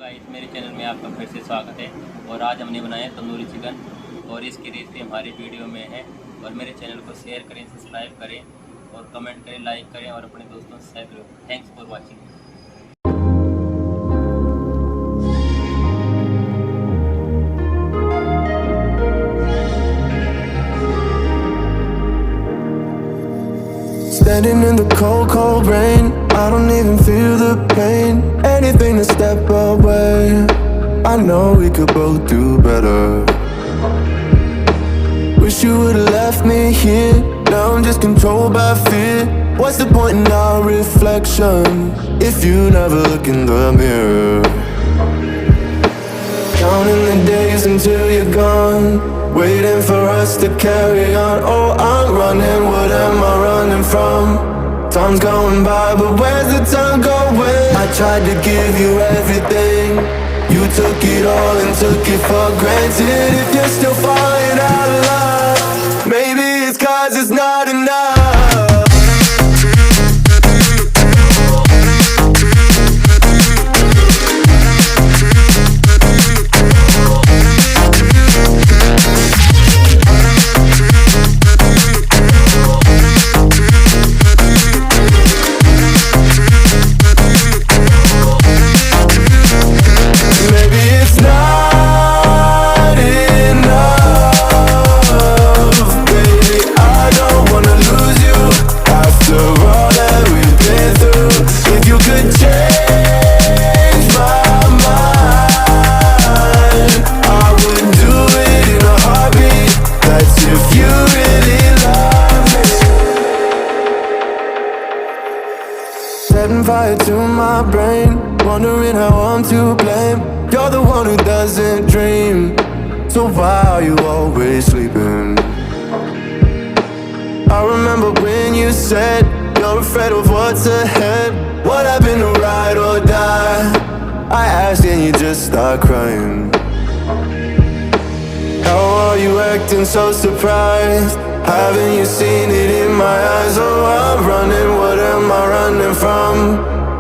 Guys, मेरे channel में आपका फिर से स्वागत है। और आज हमने बनाया तंदूरी चिकन और इसकी रेसिपी हमारी वीडियो में है। और मेरे चैनल को शेयर करें, सब्सक्राइब करें और कमेंट करें, लाइक करें और अपने दोस्तों से शेयर करें। Thanks for watching. Standing in the cold, cold rain, I don't even feel the pain. Anything to step away, I know we could both do better. Wish you would've left me here, now I'm just controlled by fear. What's the point in our reflection, if you never look in the mirror? Counting the days until you're gone, waiting for us to carry on. Oh, I'm running, what am I running from? Time's going by, but where's the time going? I tried to give you everything, you took it all and took it for granted. If you're still falling out of love, maybe it's 'cause it's not enough. Setting fire to my brain, wondering how I'm to blame. You're the one who doesn't dream, so why are you always sleeping? I remember when you said you're afraid of what's ahead. What happened to ride or die? I asked and you just start crying. How are you acting so surprised? Haven't you seen it in my eyes? Oh, I'm running, what am I running from?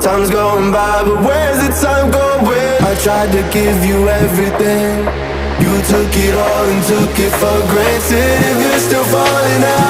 Time's going by, but where's the time going? I tried to give you everything, you took it all and took it for granted. If you're still falling out